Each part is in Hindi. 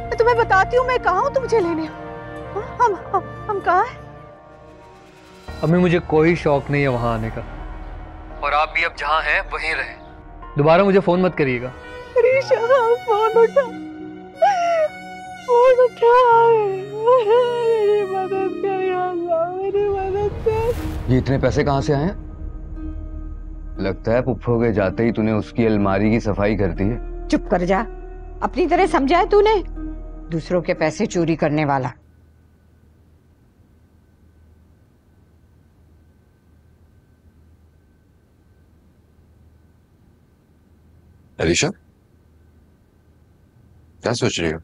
मैं तुम्हें बताती हूँ मैं कहाँ हूँ, तुम मुझे लेने आओ। हम कहाँ हैं? अम्मी मुझे कोई शौक नहीं है वहां आने का, और आप भी अब जहाँ हैं वहीं रहे। दोबारा मुझे फोन मत करिएगा। फोन उठा, फोन उठा, मेरी मदद कर या अल्लाह, मेरी मदद कर। ये इतने पैसे कहाँ से आए हैं? लगता है पुप्पो के जाते ही तूने उसकी अलमारी की सफाई कर दी है। चुप कर जा, अपनी तरह समझा है तूने? दूसरों के पैसे चोरी करने वाला। अलीशा, क्या सोच रही हो?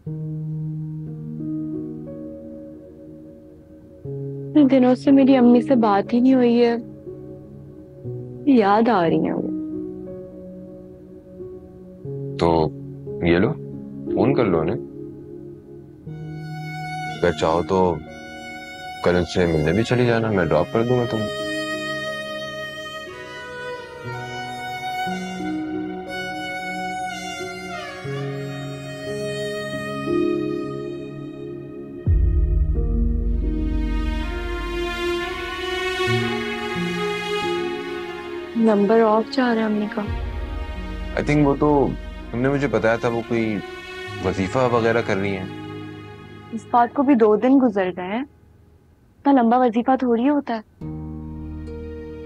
इतने दिनों से मेरी अम्मी से बात ही नहीं हुई है, याद आ रही है वो। तो ये लो, फोन कर लो ने। अगर चाहो तो कल उनसे मिलने भी चली जाना, मैं ड्रॉप कर दूंगा तुम्हें। नंबर ऑफ जा रहा है अम्मी का। आई थिंक वो तो तुमने मुझे बताया था वो कोई वजीफा वगैरह कर रही है। इस बात को भी 2 दिन गुजर गए हैं, इतना लंबा वजीफा थोड़ी होता है।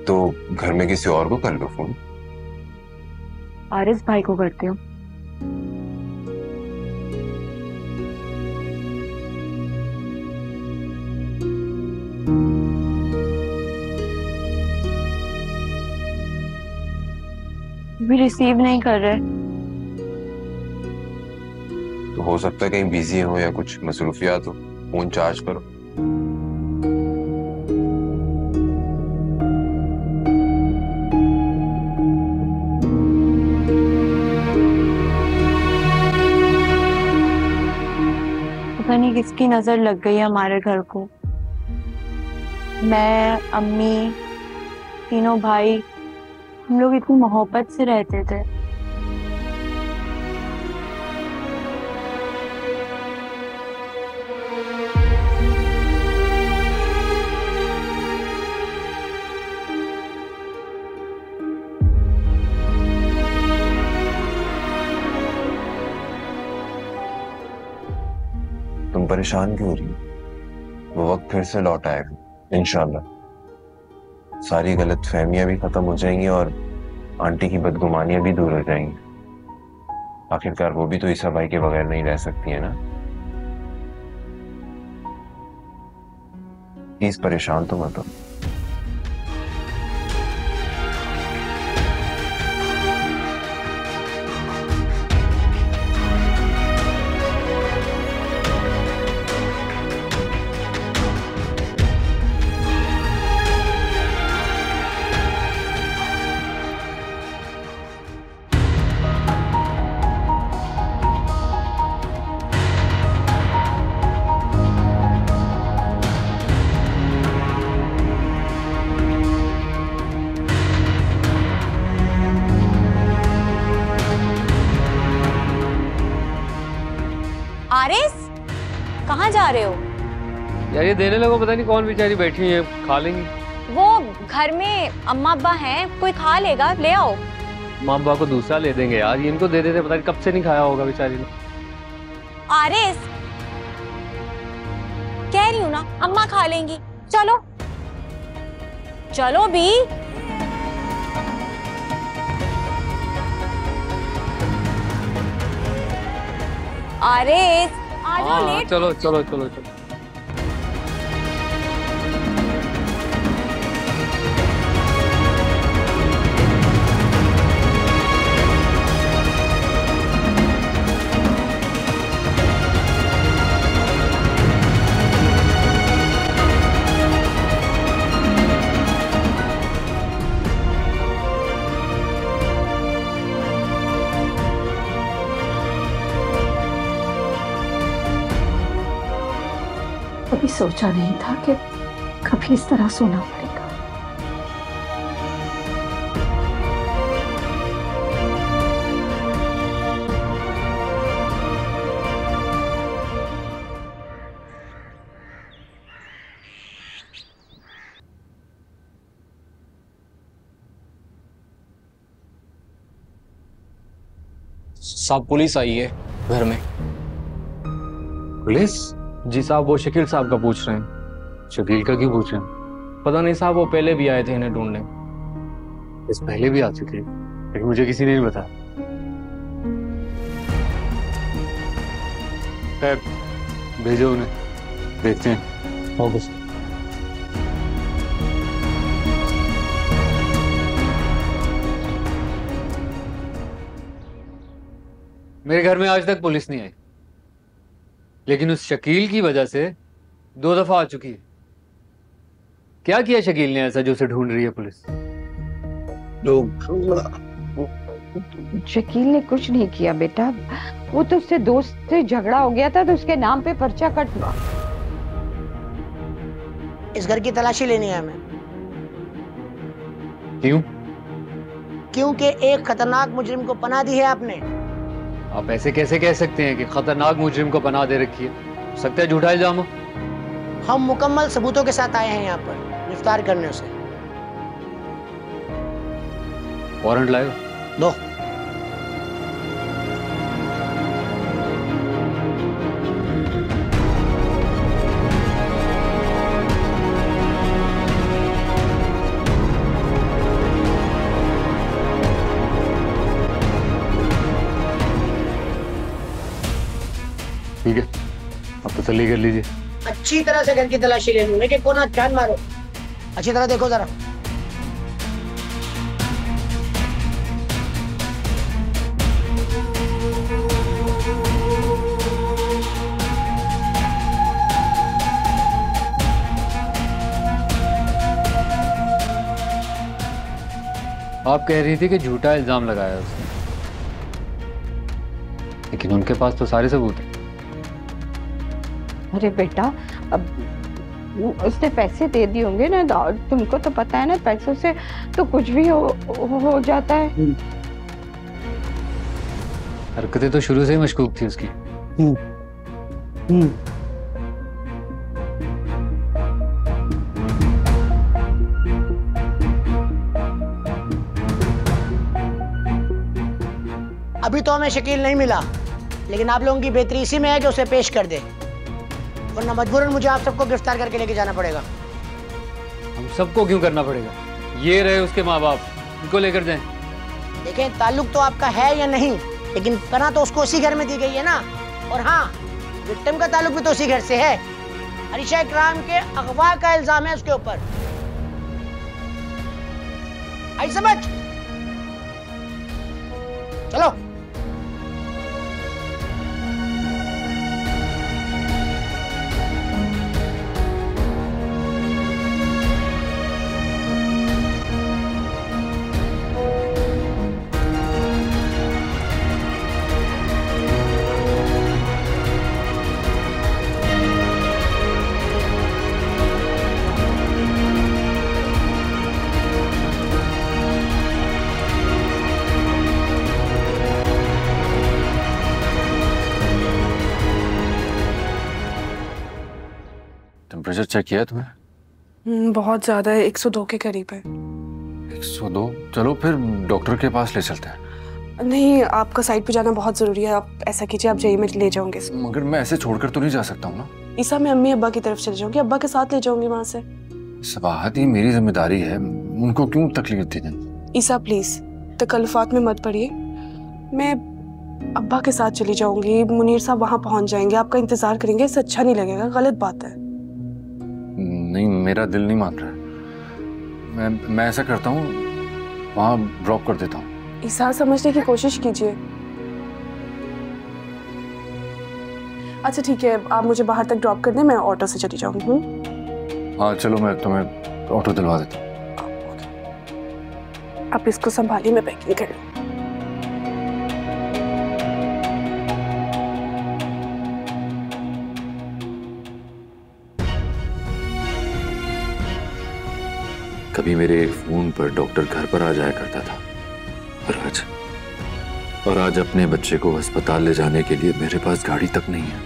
तो घर में किसी और को कर लो फोन। आरिस भाई को करती हूँ। भी रिसीव नहीं कर रहे। तो हो सकता है कहीं बिजी हो या कुछ मसरूफियात हो, फोन चार्ज करो। पता नहीं किसकी नजर लग गई है हमारे घर को। मैं, अम्मी, तीनों भाई, हम लोग इतनी मोहब्बत से रहते थे। तुम परेशान क्यों हो रही हो? वो वक्त फिर से लौट आएगा इंशाल्लाह। सारी गलत फहमियां भी खत्म हो जाएंगी और आंटी की बदगुमानियां भी दूर हो जाएंगी। आखिरकार वो भी तो ईसा भाई के बगैर नहीं रह सकती है ना। प्लीज परेशान तो मत हो। आरिस, कहाँ जा रहे हो? यार ये देने लगो, पता नहीं कौन बेचारी बैठी हुई है, खा लेंगी। वो घर में अम्मा अब्बा हैं, कोई खा लेगा, ले आओ। माँ बाप को दूसरा ले देंगे यार, ये इनको दे देते, पता नहीं कब से नहीं खाया होगा बेचारी ने। आरिस, कह रही हूँ ना, अम्मा खा लेंगी। चलो चलो भी। आरिस, आ जाओ, लेट। चलो चलो चलो चलो। कभी सोचा नहीं था कि कभी इस तरह सोना पड़ेगा। साहब पुलिस आई है घर में। पुलिस? जी साहब, वो शकील साहब का पूछ रहे हैं। शकील का क्यों पूछ रहे हैं? पता नहीं साहब, वो पहले भी आए थे इन्हें ढूंढने। इस पहले भी आ चुके हैं, लेकिन मुझे किसी ने नहीं बताया। खैर, भेजो उन्हें, देखते हैं। Okay sir. मेरे घर में आज तक पुलिस नहीं आई, लेकिन उस शकील की वजह से 2 दफा आ चुकी है। क्या किया शकील ने ऐसा जो उसे ढूंढ रही है पुलिस? शकील ने कुछ नहीं किया बेटा, वो तो उससे दोस्त से झगड़ा हो गया था तो उसके नाम पे पर्चा कट हुआ। इस घर की तलाशी लेनी है हमें। क्यों? क्योंकि एक खतरनाक मुजरिम को पनाह दी है आपने। आप ऐसे कैसे कह सकते हैं कि खतरनाक मुजरिम को पनाह दे रखी है? हो सकता है झूठा इल्जाम हो। हम मुकम्मल सबूतों के साथ आए हैं यहाँ पर गिरफ्तार करने उसे। वारंट लाए? दो। ठीक है, अब तसल्ली कर लीजिए। अच्छी तरह से घर की तलाशी ले लूंगा कि कोना जान मारो। अच्छी तरह देखो जरा। आप कह रही थी कि झूठा इल्जाम लगाया उसने, लेकिन उनके पास तो सारे सबूत हैं। अरे बेटा, अब उसने पैसे दे दिए होंगे ना, तुमको तो पता है ना, पैसों से तो कुछ भी हो जाता है। हरकतें तो शुरू से ही मशकूक थी उसकी। अभी तो हमें शकील नहीं मिला, लेकिन आप लोगों की बेहतरी इसी में है कि उसे पेश कर दे, वरना मजबूरन मुझे आप सबको गिरफ्तार करके लेके जाना पड़ेगा। हम सबको क्यों करना पड़ेगा? ये रहे उसके माँ बाप, उनको लेकर जाएं। देखें, ताल्लुक तो आपका है या नहीं, लेकिन पनाह तो उसको उसी घर में दी गई है ना। और हाँ, विक्टिम का ताल्लुक भी तो उसी घर से है। अरीशा इकराम के अगवा का इल्जाम है उसके ऊपर। आई समझ? चलो। टेम्परेचर चेक किया तुम्हें? बहुत ज्यादा है, 102 के करीब है। 102? चलो फिर डॉक्टर के पास ले चलते हैं। नहीं, आपका साइड पे जाना बहुत जरूरी है। आप ऐसा कीजिए, आप जाइए, मैं ले जाऊंगी। मगर मैं ऐसे छोड़कर तो नहीं जा सकता हूँ ना। ईसा, मैं अम्मी अब्बा की तरफ चले जाऊंगी, अब्बा के साथ ले जाऊंगी वहां से। सबाहत, ये मेरी जिम्मेदारी है, उनको क्यों तकलीफ दी जाए? ईसा प्लीज, तकल्लुफात में मत पड़िए। मैं अब्बा के साथ चली जाऊंगी, मुनीर साहब वहां पहुंच जाएंगे, आपका इंतजार करेंगे। इससे अच्छा नहीं लगेगा, गलत बात है। नहीं, मेरा दिल नहीं मान रहा है। मैं ऐसा करता हूँ, वहां ड्रॉप कर देता हूँ। ईसा, समझने की कोशिश कीजिए। अच्छा ठीक है, आप मुझे बाहर तक ड्रॉप कर दें, मैं ऑटो से चली जाऊंगी। हाँ चलो, मैं तुम्हें ऑटो दिलवा देता हूँ। आप इसको संभालिए, मैं पैकिंग कर लूँ। कभी मेरे फोन पर डॉक्टर घर पर आ जाया करता था, और आज अपने बच्चे को अस्पताल ले जाने के लिए मेरे पास गाड़ी तक नहीं है।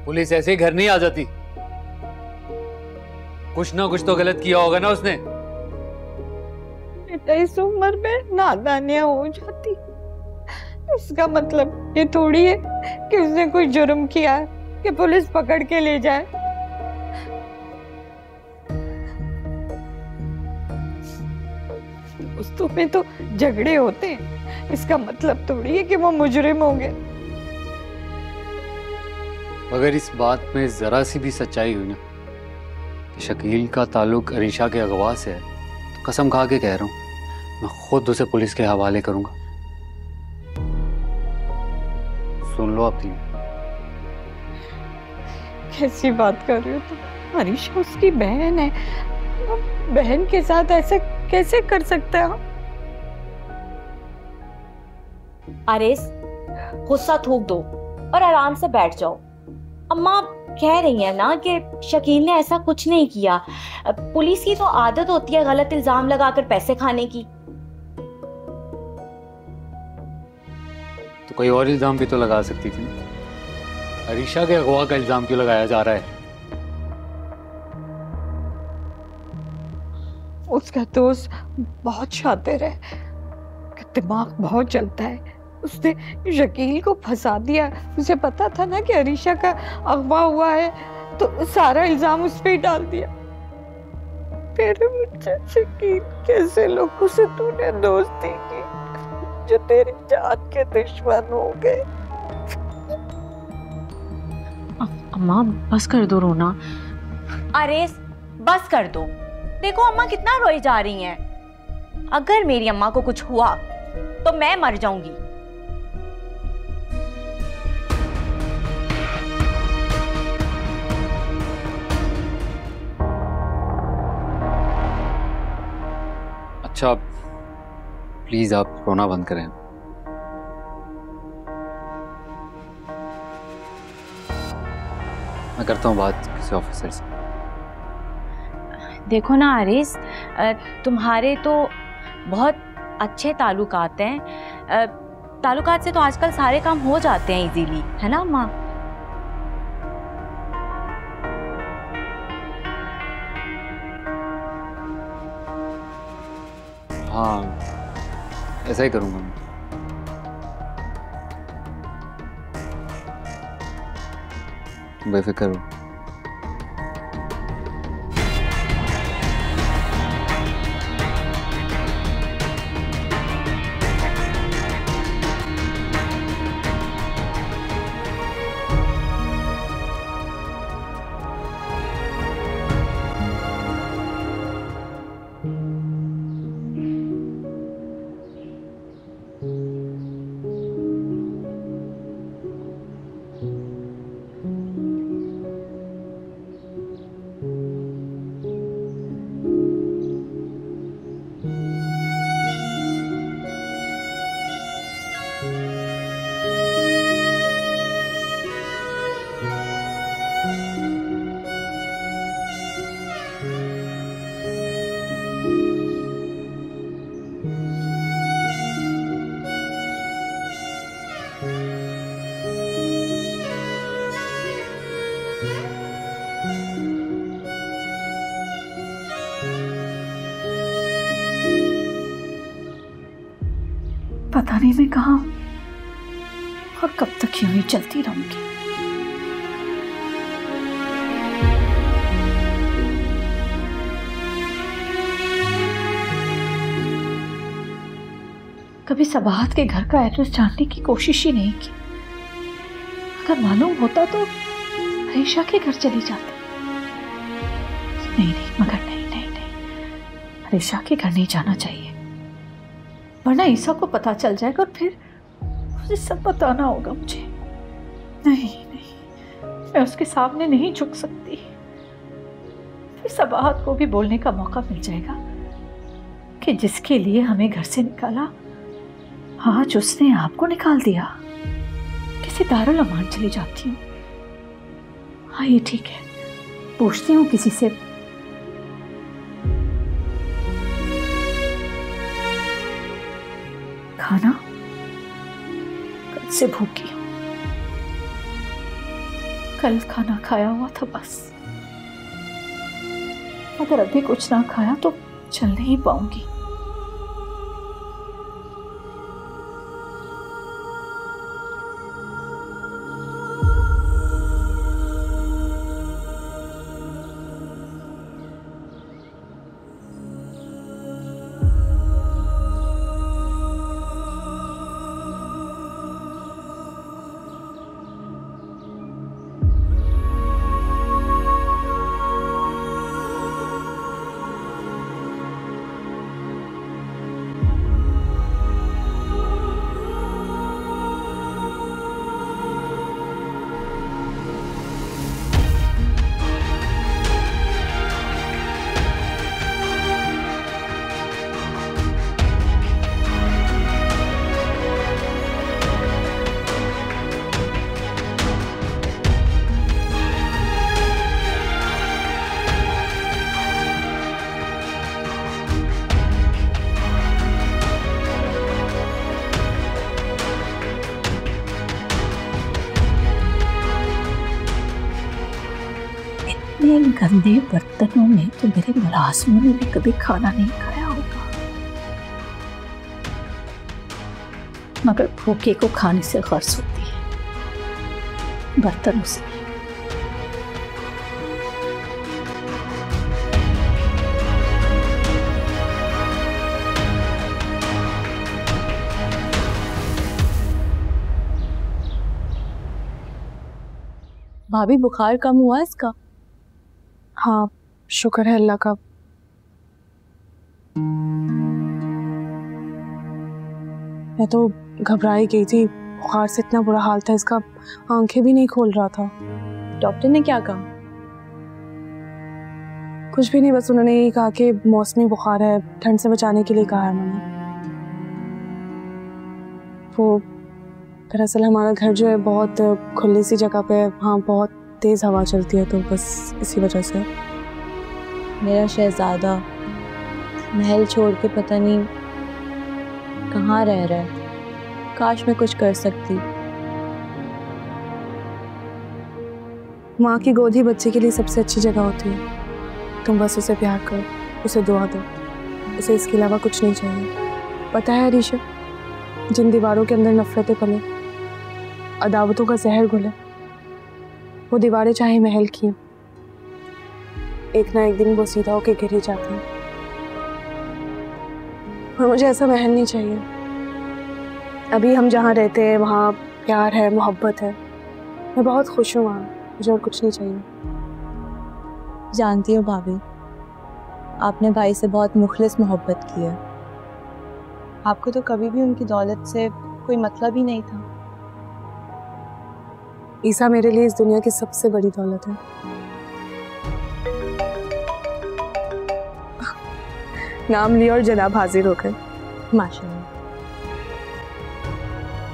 पुलिस ऐसे ही घर नहीं आ जाती, कुछ ना कुछ तो गलत किया होगा ना उसने। बेटा इस उम्र में नादानियां हो जाती, इसका मतलब ये थोड़ी है कि उसने कोई जुर्म किया कि पुलिस पकड़ के ले जाए। दोस्तों में तो झगड़े होते हैं, इसका मतलब थोड़ी है कि वो मुजरिम होंगे। अगर इस बात में जरा सी भी सच्चाई हुई ना कि शकील का ताल्लुक अरीशा के अगवा से है, तो कसम खा के कह रहा हूं मैं खुद उसे पुलिस के हवाले करूंगा। सुन लो आप तीन। कैसी बात कर रहे हो तुम? अरीशा उसकी बहन है, बहन के साथ ऐसे कैसे कर सकते हो? आरिस, गुस्सा थूक दो और आराम से बैठ जाओ। अम्मा कह रही है ना कि शकील ने ऐसा कुछ नहीं किया। पुलिस की तो आदत होती है गलत इल्जाम लगाकर पैसे खाने की। तो कोई और इल्जाम भी तो लगा सकती थी। अरीशा के अगवा का इल्जाम क्यों लगाया जा रहा है? उसका दोस्त बहुत शातिर है, दिमाग बहुत चलता है। उसने शकील को फंसा दिया। उसे पता था ना कि अरीशा का अगवा हुआ है, तो सारा इल्जाम उस पे ही डाल दिया। तेरे मुझे शकील कैसे लोगों से तूने दोस्ती की जो तेरी जान के दुश्मन हो गए। अम्मा बस कर दो रोना। आरिस बस कर दो। देखो अम्मा कितना रोई जा रही हैं। अगर मेरी अम्मा को कुछ हुआ तो मैं मर जाऊंगी। अच्छा प्लीज आप रोना बंद करें। मैं करता हूँ बात किसी ऑफिसर से। देखो ना आरिस, तुम्हारे तो बहुत अच्छे ताल्लुकात हैं। ताल्लुकात से तो आजकल सारे काम हो जाते हैं इजीली, है ना अम्मा? हाँ ऐसा ही करूंगा मैं। बेफिक्र हो। पता नहीं मैं कहाँ हूँ और कब तक यूं ही चलती रहूंगी। कभी सबाहत के घर का एड्रेस जानने की कोशिश ही नहीं की। अगर मालूम होता तो अरीशा के घर चली जाती। नहीं मगर नहीं, अरीशा के घर नहीं जाना चाहिए, वरना ईसा को पता चल जाएगा और फिर उसे सब बताना होगा मुझे। नहीं मैं उसके सामने नहीं झुक सकती। फिर सबाहत को भी बोलने का मौका मिल जाएगा कि जिसके लिए हमें घर से निकाला, आज उसने आपको निकाल दिया। किसी दारुल अमान चली जाती हूँ। हाँ ये ठीक है, पूछती हूँ किसी से। खाना कल से भूखी हूँ, कल खाना खाया हुआ था बस। अगर अभी कुछ ना खाया तो चल नहीं पाऊंगी। इन गंदे बर्तनों में तो मेरे मुलाजिमों ने भी कभी खाना नहीं खाया होगा, मगर भूखे को खाने से गर्ज होती है, बर्तनों से नहीं। भाभी बुखार कम हुआ इसका? हाँ शुक्र है अल्लाह का। मैं तो घबराई गई थी, बुखार से इतना बुरा हाल था इसका, आंखें भी नहीं खोल रहा था। डॉक्टर ने क्या कहा? कुछ भी नहीं, बस उन्होंने यही कहा कि मौसमी बुखार है, ठंड से बचाने के लिए कहा है उन्होंने। वो दरअसल हमारा घर जो है बहुत खुली सी जगह पे है, वहाँ बहुत तेज हवा चलती है, तो बस इसी वजह से। मेरा शहजादा महल छोड़ के पता नहीं कहाँ रह रहा है, काश मैं कुछ कर सकती। माँ की गोद ही बच्चे के लिए सबसे अच्छी जगह होती है। तुम बस उसे प्यार करो, उसे दुआ दो, उसे इसके अलावा कुछ नहीं चाहिए। पता है अरीशा, जिन दीवारों के अंदर नफरतें पले, अदावतों का जहर घुले, वो दीवारें चाहे महल की, एक ना एक दिन वो सीधा होके गिर ही जाती हैं। और मुझे ऐसा महल नहीं चाहिए। अभी हम जहाँ रहते हैं वहाँ प्यार है, मोहब्बत है, मैं बहुत खुश हूँ वहाँ, मुझे और कुछ नहीं चाहिए। जानती हो भाभी, आपने भाई से बहुत मुखलिस मोहब्बत की है। आपको तो कभी भी उनकी दौलत से कोई मतलब ही नहीं था। ईसा मेरे लिए इस दुनिया की सबसे बड़ी दौलत है। नाम लिया और जनाब हाजिर हो गए। माशाल्लाह।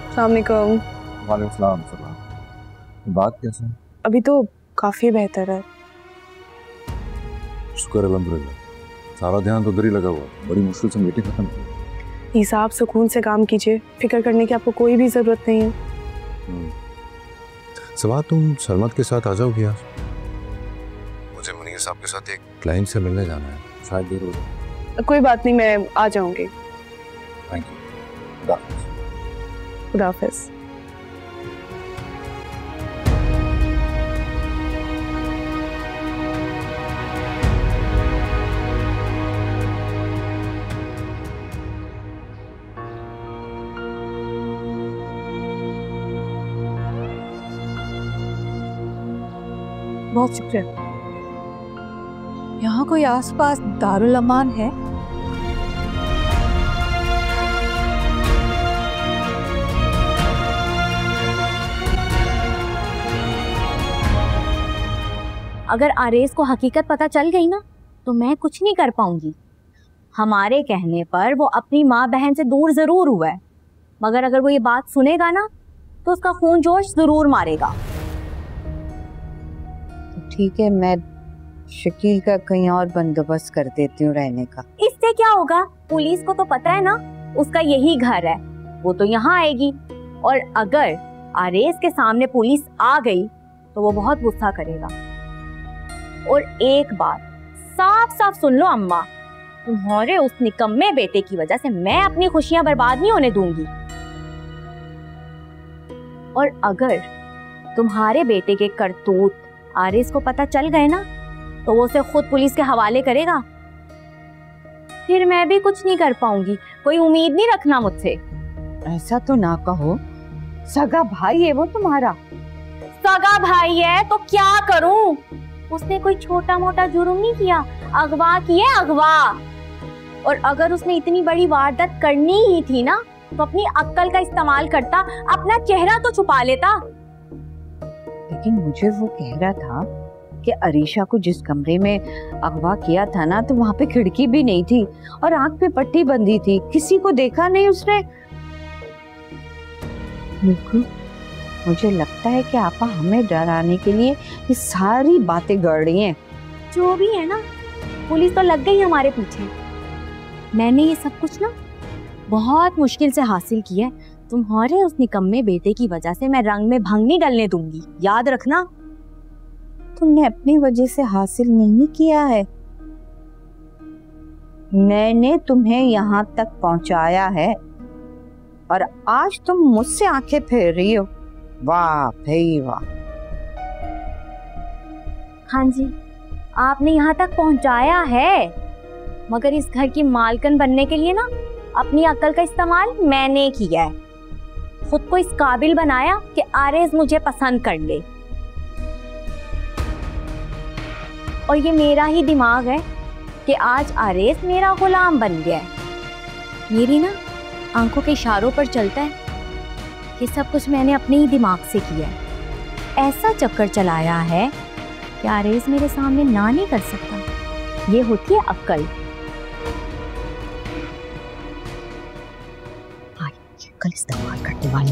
अस्सलाम वालेकुम। वालेकुम सलाम। बात कैसे है? अभी तो काफी बेहतर है। शुक्र अल्हम्दुलिल्लाह, सारा ध्यान तो उधर ही लगा हुआ, बड़ी मुश्किल से मीटिंग खत्म की। ईसा आप सुकून से काम कीजिए, फिक्र करने की आपको कोई भी जरूरत नहीं है। सवा तुम सलमत के साथ आ जाओगी आज? मुझे मुनीर साहब के साथ एक क्लाइंट से मिलने जाना है, शायद देर हो जाए। कोई बात नहीं, मैं आ जाऊंगी। Thank you. खुदा हाफिज़। बहुत शुक्रिया। यहाँ कोई आसपास दारुल अमान है? अगर आरेज को हकीकत पता चल गई ना, तो मैं कुछ नहीं कर पाऊंगी। हमारे कहने पर वो अपनी माँ बहन से दूर जरूर हुआ है, मगर अगर वो ये बात सुनेगा ना तो उसका खून जोश जरूर मारेगा। तो ठीक है, मैं शकील का कहीं और बंदोबस्त कर देती हूँ रहने का। इससे क्या होगा? पुलिस को तो पता है ना उसका यही घर है, वो तो यहाँ आएगी। और अगर आरेज के सामने पुलिस आ गई तो वो बहुत गुस्सा करेगा। और एक बात साफ साफ सुन लो अम्मा, तुम्हारे उस निकम्मे बेटे की वजह से मैं अपनी खुशियां बर्बाद नहीं होने दूंगी। और अगर तुम्हारे बेटे के करतूत आरिस को पता चल गए ना तो वो उसे खुद पुलिस के हवाले करेगा। फिर मैं भी कुछ नहीं कर पाऊंगी। कोई उम्मीद नहीं रखना मुझसे। ऐसा तो ना कहो, सगा भाई है वो तुम्हारा। सगा भाई है तो क्या करूं? उसने कोई छोटा मोटा जुर्म नहीं किया, अगवा किया अगवा। और अगर उसने इतनी बड़ी वारदात करनी ही थी ना तो अपनी अक्ल का इस्तेमाल करता, अपना चेहरा तो छुपा लेता। लेकिन मुझे वो कह रहा था कि अरीशा को जिस कमरे में अगवा किया था ना तो वहां पे खिड़की भी नहीं थी और आंख पे पट्टी बंधी थी, किसी को देखा नहीं उसने। मुझे लगता है कि आपा हमें डराने के लिए ये सारी बातें गढ़ रही हैं। जो भी है ना, पुलिस तो लग गई हमारे पीछे। मैंने ये सब कुछ ना बहुत मुश्किल से हासिल किया है। तुम्हारे उस निकम्मे बेटे की वजह से मैं रंग में भंग नहीं डलने दूंगी, याद रखना। तुमने अपनी वजह से हासिल नहीं किया है, मैंने तुम्हें यहाँ तक पहुँचाया है और आज तुम मुझसे आंखें फेर रही हो। वाह भाई वाह। हाँ जी, आपने यहाँ तक पहुँचाया है, मगर इस घर की मालकिन बनने के लिए ना अपनी अक्ल का इस्तेमाल मैंने किया है। खुद को इस काबिल बनाया कि आरेज मुझे पसंद कर ले। और ये मेरा ही दिमाग है कि आज आरेज मेरा गुलाम बन गया है। मेरी ना आंखों के इशारों पर चलता है। ये सब कुछ मैंने अपने ही दिमाग से किया है। ऐसा चक्कर चलाया है कि आरेज मेरे सामने ना नहीं कर सकता। ये होती है अक्ल। अक्ल इस्तेमाल करने वाली।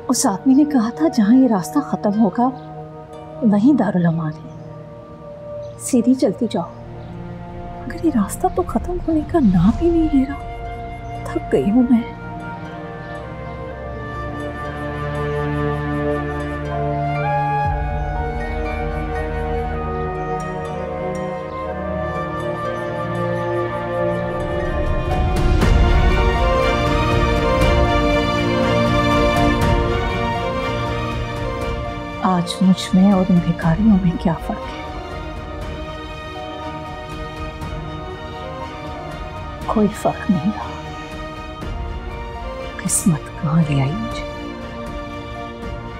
उस आदमी ने कहा था जहां ये रास्ता खत्म होगा वहीं दारुल अमान है। सीधी चलती जाओ। मगर ये रास्ता तो खत्म होने का नाम ही नहीं ले रहा। थक गई हूं मैं। आज मुझ में और उन भिखारियों में क्या फर्क है? कोई फर्क नहीं रहा। किस्मत कहाँ ले आई मुझे।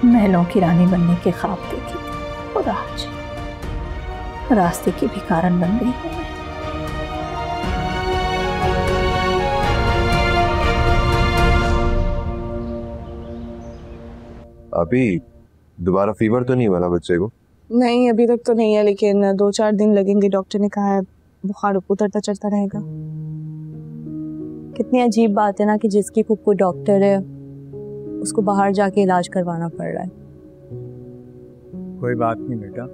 महलों की रानी बनने के ख्वाब देखे थे और आज रास्ते की भिखारन बन गई हूँ मैं। अभी दोबारा फीवर तो नहीं वाला बच्चे को? नहीं, अभी तक तो नहीं है, लेकिन 2-4 दिन लगेंगे। डॉक्टर ने कहा है बुखार उतरता चढ़ता रहेगा। कितनी अजीब बात है ना कि जिसकी फुप्पू डॉक्टर है उसको बाहर जाके इलाज करवाना पड़ रहा है। कोई बात नहीं बेटा,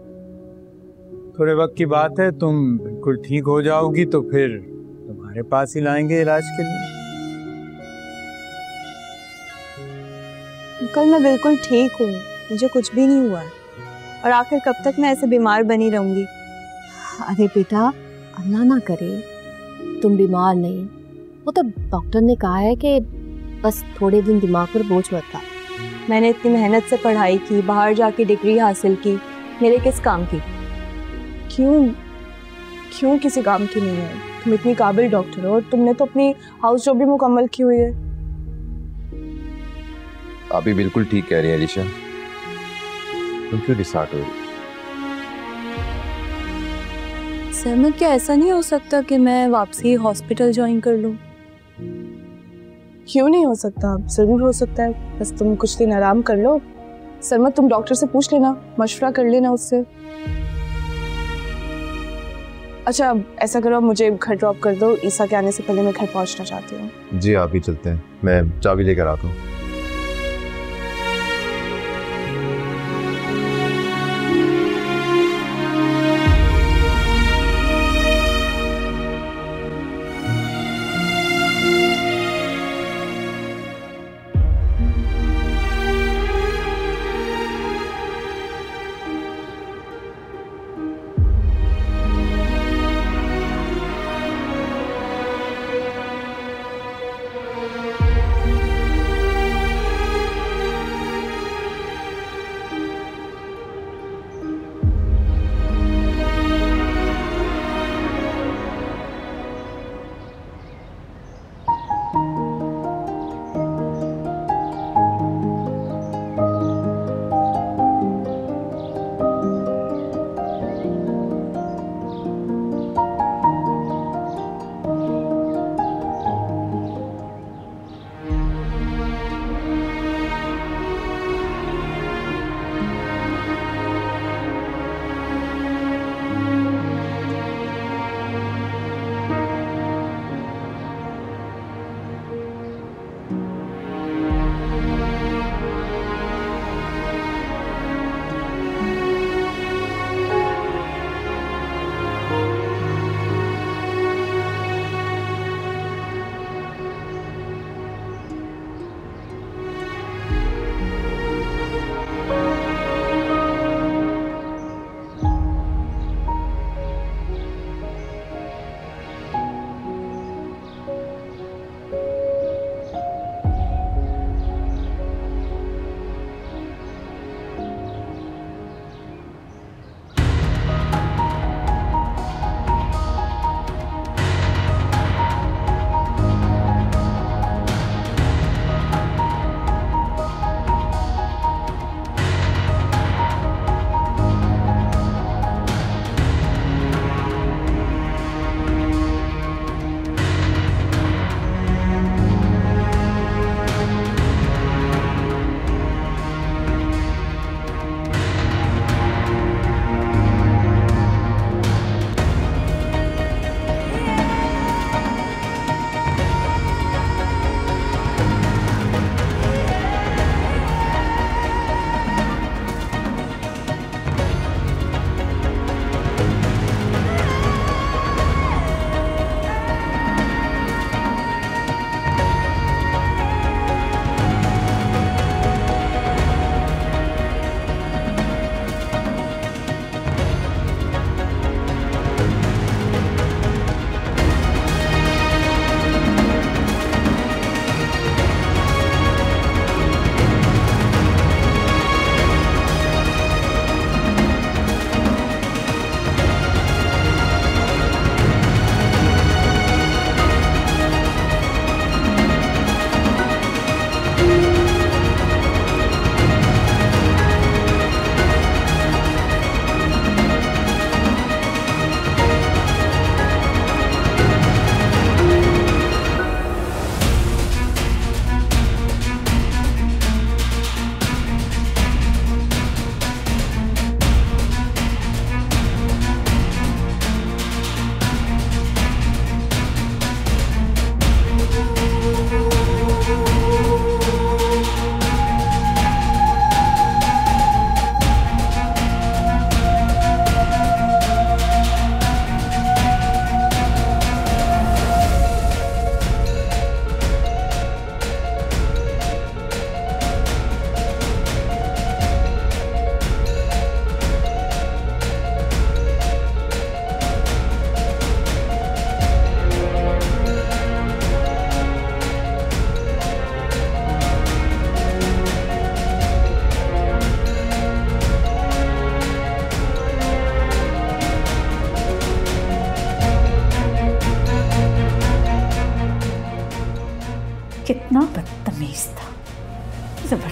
थोड़े वक्त की बात है। तुम बिल्कुल ठीक हो जाओगी तो फिर तुम्हारे पास ही लाएंगे इलाज के लिए। कल मैं बिल्कुल ठीक हूँ, मुझे कुछ भी नहीं हुआ है। और आखिर कब तक मैं ऐसे बीमार बनी रहूंगी? अरे बेटा, अल्लाह ना करे तुम बीमार नहीं। वो तो डॉक्टर ने कहा है कि बस थोड़े दिन दिमाग पर बोझ मत डाल। मैंने इतनी मेहनत से पढ़ाई की, बाहर जाके डिग्री हासिल की, मेरे किस काम की? क्यों किसी काम की नहीं है? तुम इतनी काबिल डॉक्टर हो और तुमने तो अपनी हाउस जॉब भी मुकम्मल की हुई है। आप ही बिल्कुल ठीक कह रही हैं अलीशा। तुम क्यों डिस्हार्ट हो रही? सहमत, क्या ऐसा नहीं हो सकता कि मैं वापसी हॉस्पिटल ज्वाइन कर लूं? क्यों नहीं हो सकता? जरूर हो सकता है, बस तुम कुछ दिन आराम कर लो। सरमत, तुम डॉक्टर से पूछ लेना, मशवरा कर लेना उससे। अच्छा, ऐसा करो, मुझे घर ड्रॉप कर दो। ईसा के आने से पहले मैं घर पहुंचना चाहती हूँ। जी आप ही चलते हैं, मैं चाबी लेकर आता हूँ।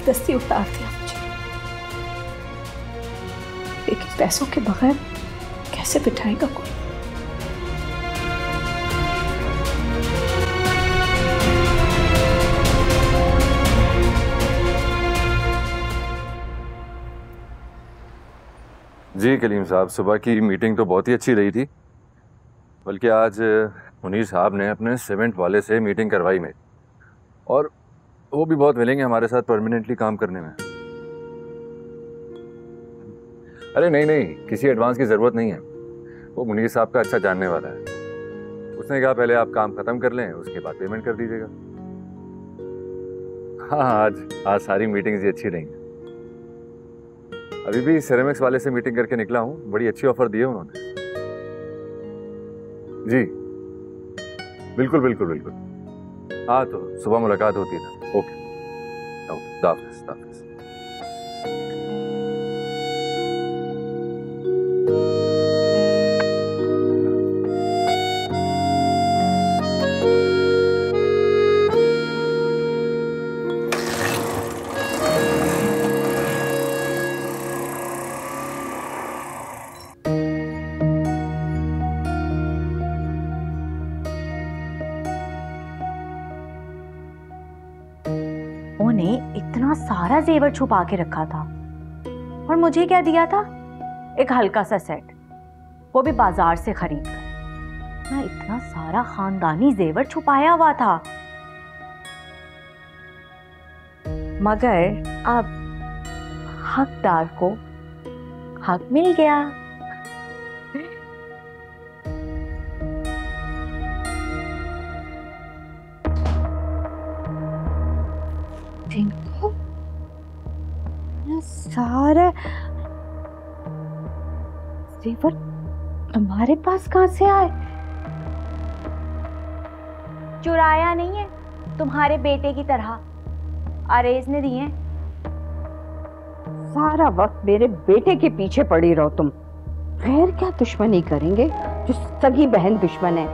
जबरदस्ती उतार दिया मुझे, लेकिन पैसों के बगैर कैसे बिठाएगा कोई। जी कलीम साहब, सुबह की मीटिंग तो बहुत ही अच्छी रही थी, बल्कि आज मुनीर साहब ने अपने सीमेंट वाले से मीटिंग करवाई मेरी, और वो भी बहुत मिलेंगे हमारे साथ परमानेंटली काम करने में। अरे नहीं नहीं, किसी एडवांस की ज़रूरत नहीं है, वो मुनीर साहब का अच्छा जानने वाला है। उसने कहा पहले आप काम ख़त्म कर लें, उसके बाद पेमेंट कर दीजिएगा। हाँ, आज सारी मीटिंग्स ही अच्छी रही। अभी भी सेरेमिक्स वाले से मीटिंग करके निकला हूँ, बड़ी अच्छी ऑफर दी है उन्होंने। जी बिल्कुल बिल्कुल बिल्कुल, हाँ तो सुबह मुलाकात होती है ना। ओके ओके, दाफिज दाफिज। इतना सारा जेवर छुपा के रखा था, और मुझे क्या दिया था? एक हल्का सा सेट, वो भी बाजार से खरीद कर। मैं इतना सारा खानदानी जेवर छुपाया हुआ था, मगर अब हकदार को हक मिल गया। सारा जेवर तुम्हारे पास कहां से आए? चुराया नहीं है, तुम्हारे बेटे की तरह अरेज ने दिए। सारा वक्त मेरे बेटे के पीछे पड़ी रहो तुम। गैर क्या दुश्मनी करेंगे जो सगी बहन दुश्मन है।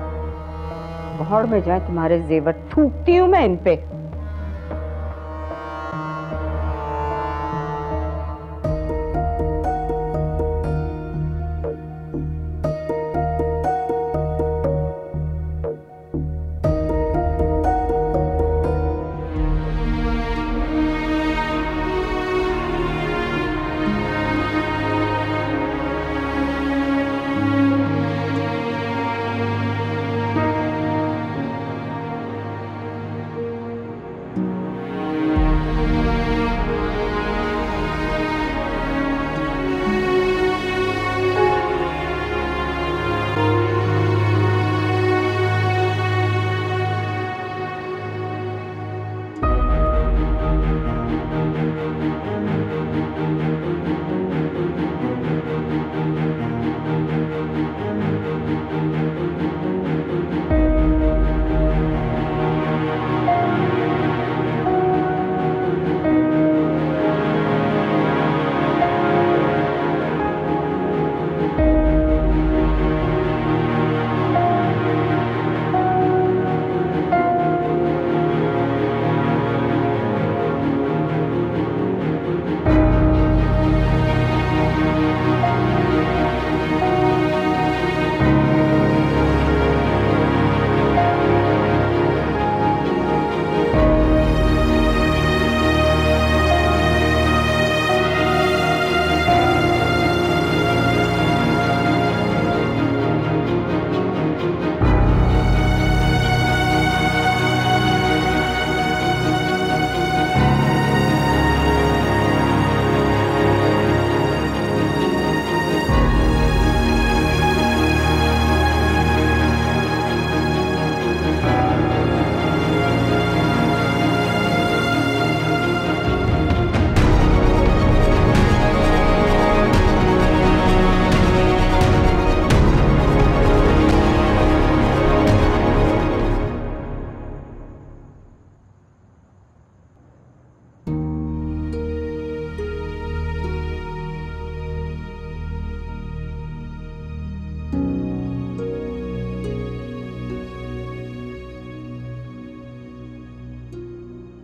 भाड़ में जाए तुम्हारे जेवर, थूकती हूं मैं इन पे।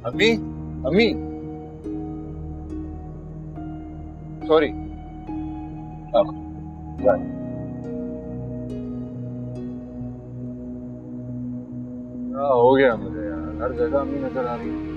अम्मी अम्मी सॉरी। हो गया मुझे यार, हर जगह अम्मी नजर आ रही है।